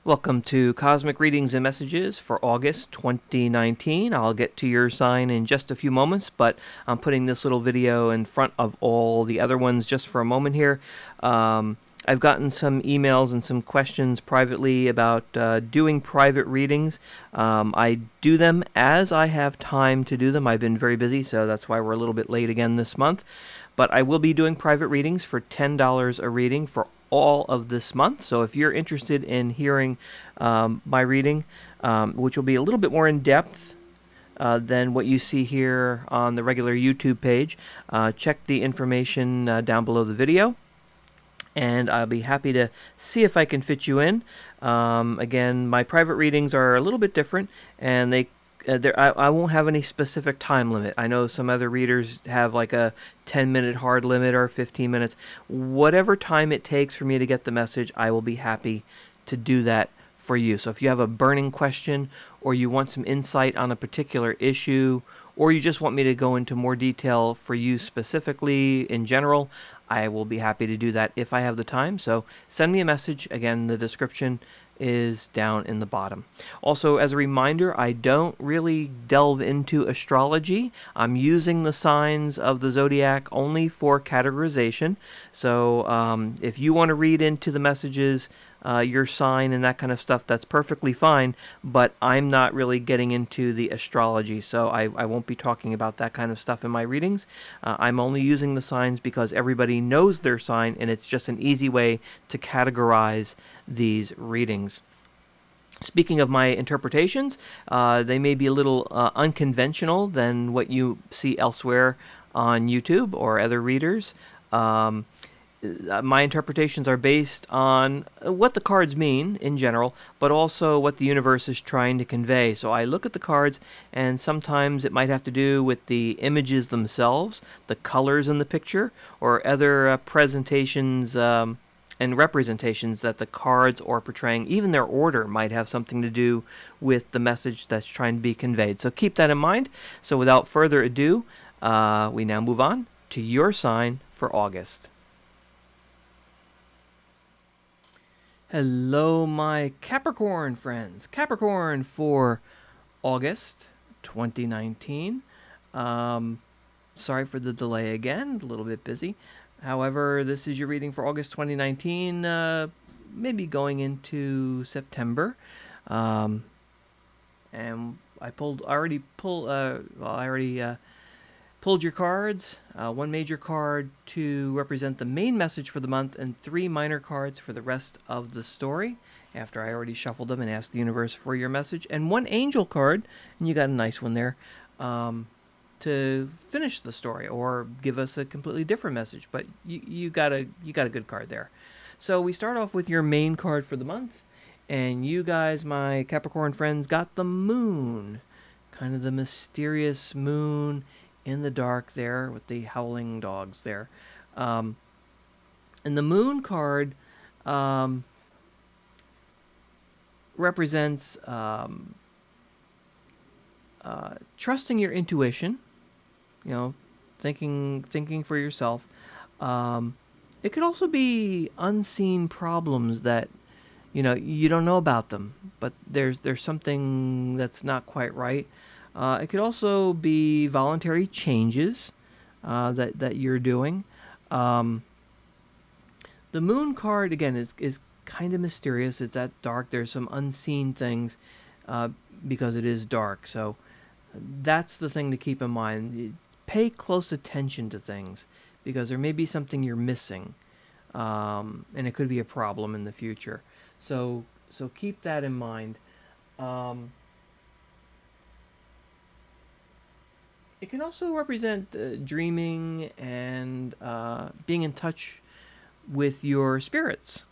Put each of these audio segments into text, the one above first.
Welcome to Cosmic Readings and Messages for August 2019. I'll get to your sign in just a few moments, but I'm putting this little video in front of all the other ones just for a moment here. I've gotten some emails and some questions privately about doing private readings. I do them as I have time to do them. I've been very busy, so that's why we're a little bit late again this month. But I will be doing private readings for $10 a reading for all of this month. So if you're interested in hearing my reading, which will be a little bit more in depth than what you see here on the regular YouTube page, check the information down below the video, and I'll be happy to see if I can fit you in. Again, my private readings are a little bit different, and I won't have any specific time limit. I know some other readers have like a 10-minute hard limit or 15 minutes. Whatever time it takes for me to get the message, I will be happy to do that for you. So if you have a burning question, or you want some insight on a particular issue, or you just want me to go into more detail for you specifically in general, I will be happy to do that if I have the time. So send me a message. Again, the description is down in the bottom. Also, as a reminder, I don't really delve into astrology. I'm using the signs of the zodiac only for categorization. So if you want to read into the messages, your sign and that kind of stuff, that's perfectly fine, but I'm not really getting into the astrology, so I won't be talking about that kind of stuff in my readings. I'm only using the signs because everybody knows their sign, and it's just an easy way to categorize these readings. Speaking of my interpretations, they may be a little unconventional than what you see elsewhere on YouTube or other readers. My interpretations are based on what the cards mean in general, but also what the universe is trying to convey. So I look at the cards, and sometimes it might have to do with the images themselves, the colors in the picture, or other presentations and representations that the cards are portraying. Even their order might have something to do with the message that's trying to be conveyed. So keep that in mind. So without further ado, we now move on to your sign for August. Hello, my Capricorn friends. Capricorn for August 2019. Sorry for the delay again, a little bit busy. However, this is your reading for August 2019, maybe going into September. And I already pulled your cards, one major card to represent the main message for the month, and 3 minor cards for the rest of the story, after I already shuffled them and asked the universe for your message, and 1 angel card, and you got a nice one there, to finish the story or give us a completely different message, but you got a good card there. So we start off with your main card for the month, and you guys, my Capricorn friends, got the moon, kind of the mysterious moon in the dark there with the howling dogs there. And the moon card represents trusting your intuition, thinking for yourself. It could also be unseen problems that you don't know about them, but there's something that's not quite right. It could also be voluntary changes that you're doing. The moon card, again, is kind of mysterious. It's that dark. There's some unseen things because it is dark. So that's the thing to keep in mind. Pay close attention to things because there may be something you're missing, and it could be a problem in the future. So keep that in mind. It can also represent dreaming and being in touch with your spirits.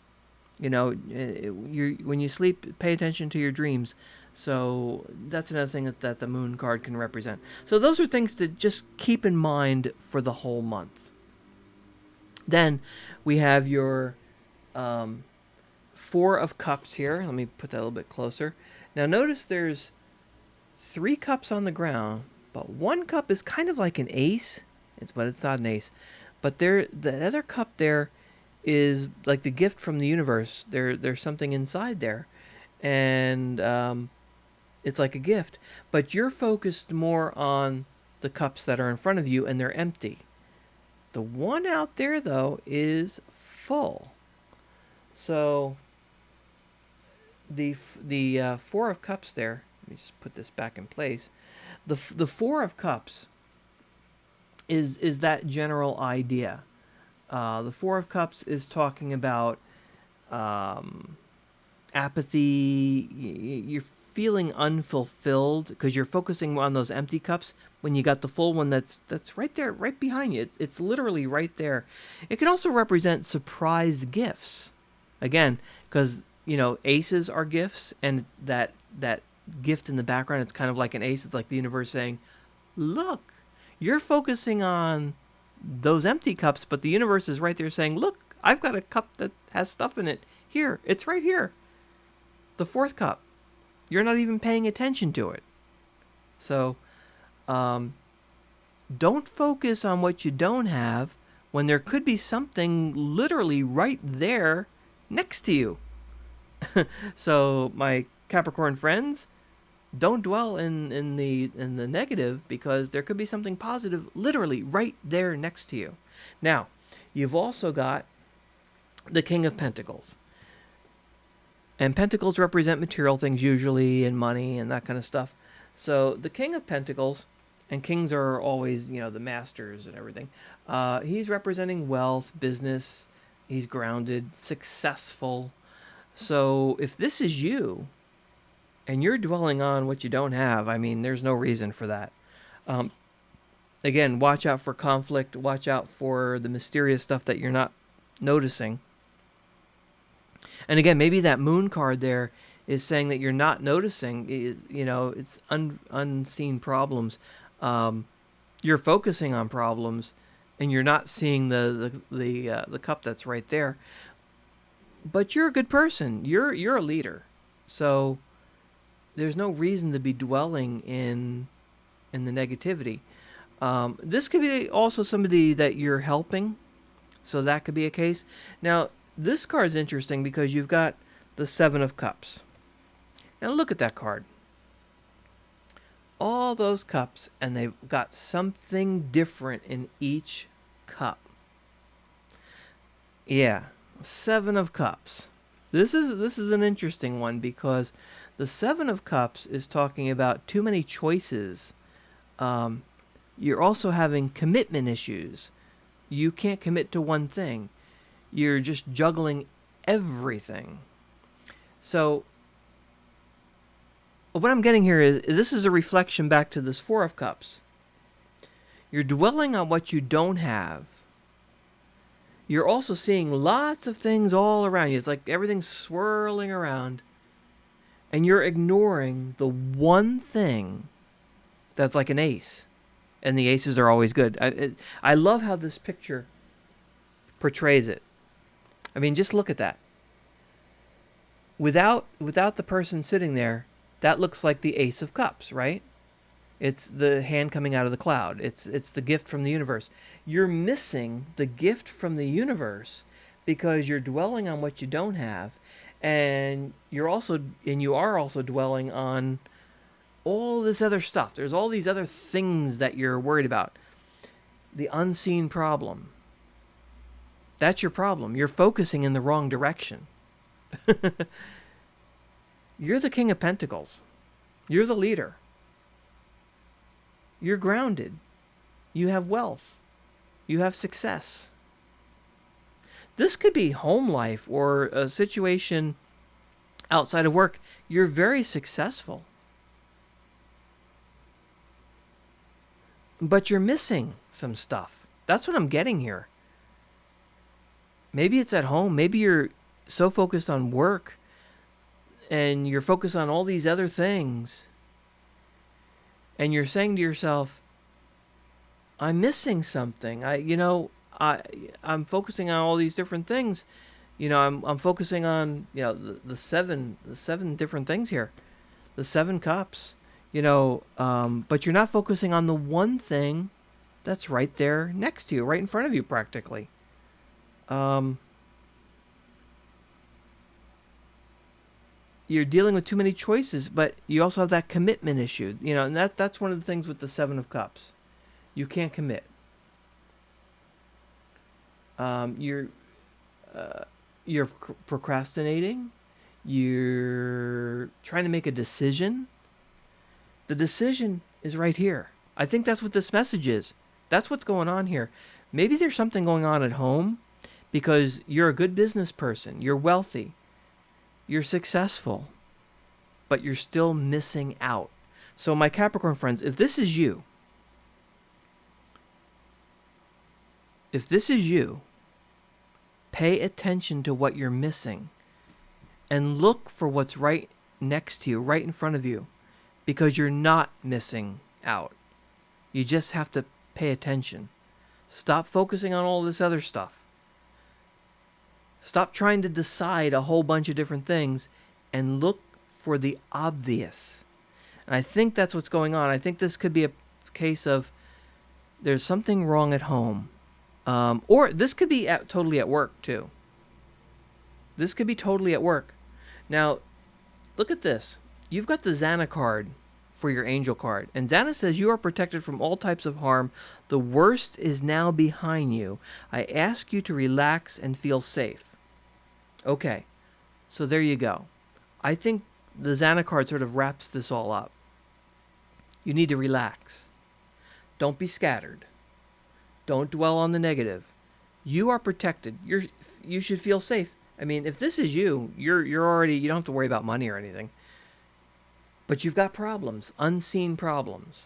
When you sleep, pay attention to your dreams. So that's another thing that the moon card can represent. So those are things to just keep in mind for the whole month. Then we have your 4 of Cups here. Let me put that a little bit closer. Now notice there's 3 cups on the ground, but 1 cup is kind of like an ace, but it's not an ace. But the other cup there is like the gift from the universe. There's something inside there, and it's like a gift. But you're focused more on the cups that are in front of you, and they're empty. The one out there, though, is full. So the Four of Cups there. Let me just put this back in place. The Four of Cups is that general idea. The Four of Cups is talking about um, apathy. You're feeling unfulfilled because you're focusing on those empty cups when you got the full one that's right there, right behind you. It's literally right there. It can also represent surprise gifts. Again, because aces are gifts, and that gift in the background, it's kind of like an ace. It's like the universe saying, "Look, you're focusing on those empty cups, but the universe is right there saying, look, I've got a cup that has stuff in it. Here, it's right here. The fourth cup. You're not even paying attention to it." So, um, don't focus on what you don't have when there could be something literally right there next to you. So, my Capricorn friends, don't dwell in the negative, because there could be something positive literally right there next to you. Now, you've also got the King of Pentacles. And pentacles represent material things usually, and money and that kind of stuff. So the King of Pentacles, and kings are always, the masters and everything. He's representing wealth, business. He's grounded, successful. So if this is you, and you're dwelling on what you don't have, I mean, there's no reason for that. Um, Again, watch out for conflict. Watch out for the mysterious stuff that you're not noticing. And again, maybe that moon card there is saying that you're not noticing. It's unseen problems. You're focusing on problems, and you're not seeing the cup that's right there. But you're a good person. You're a leader. So there's no reason to be dwelling in the negativity. This could be also somebody that you're helping, so that could be a case. Now, this card's interesting because you've got the Seven of Cups. Now look at that card. All those cups, and they've got something different in each cup. Yeah, Seven of Cups. This is an interesting one, because the Seven of Cups is talking about too many choices. You're also having commitment issues. You can't commit to one thing. You're just juggling everything. So what I'm getting here is, this is a reflection back to this Four of Cups. You're dwelling on what you don't have. You're also seeing lots of things all around you. It's like everything's swirling around. And you're ignoring the one thing that's like an ace. And the aces are always good. I love how this picture portrays it. I mean, just look at that. Without the person sitting there, that looks like the Ace of Cups, right? It's the hand coming out of the cloud. It's the gift from the universe. You're missing the gift from the universe because you're dwelling on what you don't have, and you are also dwelling on all this other stuff. There's all these other things that you're worried about. The unseen problem. That's your problem. You're focusing in the wrong direction. You're the King of Pentacles. You're the leader. You're grounded. You have wealth. You have success. This could be home life or a situation outside of work. You're very successful. But you're missing some stuff. That's what I'm getting here. Maybe it's at home. Maybe you're so focused on work and you're focused on all these other things. And you're saying to yourself, I'm missing something. I'm focusing on all these different things. I'm focusing on, the seven different things here. The 7 cups. But you're not focusing on the one thing that's right there next to you, right in front of you practically. you're dealing with too many choices, but you also have that commitment issue. And that's one of the things with the Seven of Cups. You can't commit. You're procrastinating. You're trying to make a decision. The decision is right here. I think that's what this message is. That's what's going on here. Maybe there's something going on at home because you're a good business person. You're wealthy. You're successful. But you're still missing out. So my Capricorn friends, if this is you, pay attention to what you're missing and look for what's right next to you, right in front of you, because you're not missing out. You just have to pay attention. Stop focusing on all this other stuff. Stop trying to decide a whole bunch of different things and look for the obvious. And I think that's what's going on. I think this could be a case of there's something wrong at home. Or this could be totally at work, too. This could be totally at work. Now, look at this. You've got the Xana card for your angel card. And Xana says you are protected from all types of harm. The worst is now behind you. I ask you to relax and feel safe. Okay, so there you go. I think the Xana card sort of wraps this all up. You need to relax. Don't be scattered. Don't dwell on the negative. You are protected. You should feel safe. I mean, if this is you, you don't have to worry about money or anything. But you've got problems, unseen problems.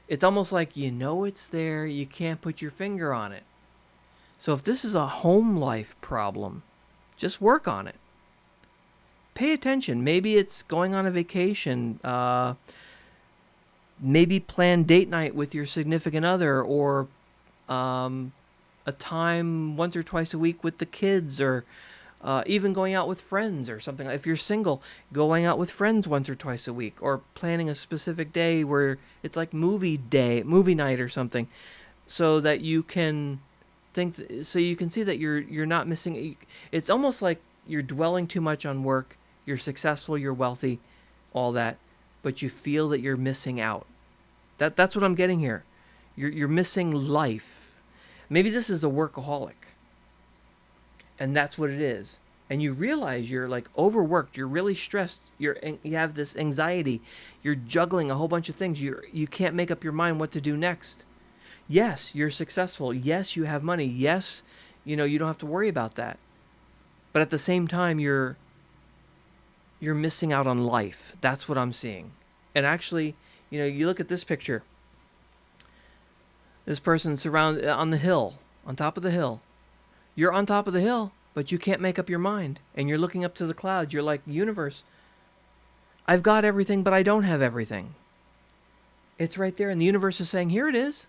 It's almost like you know it's there, you can't put your finger on it. So if this is a home life problem, just work on it. Pay attention. Maybe it's going on a vacation. Maybe plan date night with your significant other, or a time once or twice a week with the kids, or even going out with friends or something. If you're single, going out with friends once or twice a week, or planning a specific day where it's like movie night or something, so that you can so you can see that you're not missing. It's almost like you're dwelling too much on work. You're successful, you're wealthy, all that, but you feel that you're missing out. That's what I'm getting here. You're missing life. Maybe this is a workaholic. And that's what it is. And you realize you're like overworked, you're really stressed, you have this anxiety, you're juggling a whole bunch of things, you can't make up your mind what to do next. Yes, you're successful. Yes, you have money. Yes, you don't have to worry about that. But at the same time, you're missing out on life. That's what I'm seeing. And actually, you look at this picture. This person's surrounded on the hill, on top of the hill. You're on top of the hill, but you can't make up your mind. And you're looking up to the clouds. You're like, universe, I've got everything, but I don't have everything. It's right there. And the universe is saying, here it is.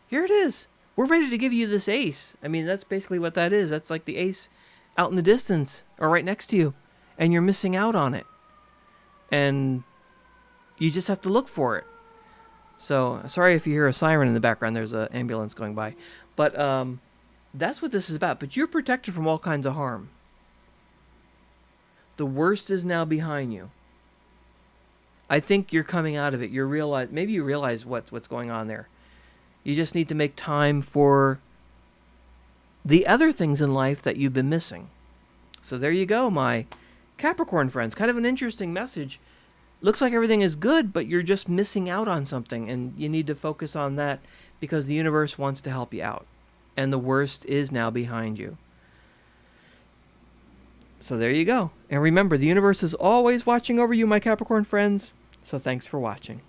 Here it is. We're ready to give you this ace. I mean, that's basically what that is. That's like the ace out in the distance or right next to you. And you're missing out on it. And you just have to look for it. So, sorry if you hear a siren in the background. There's an ambulance going by. But that's what this is about. But you're protected from all kinds of harm. The worst is now behind you. I think you're coming out of it. Maybe you realize what's going on there. You just need to make time for the other things in life that you've been missing. So there you go, my Capricorn friends. Kind of an interesting message. Looks like everything is good, but you're just missing out on something, and you need to focus on that because the universe wants to help you out. And the worst is now behind you. So there you go. And remember, the universe is always watching over you, my Capricorn friends. So thanks for watching.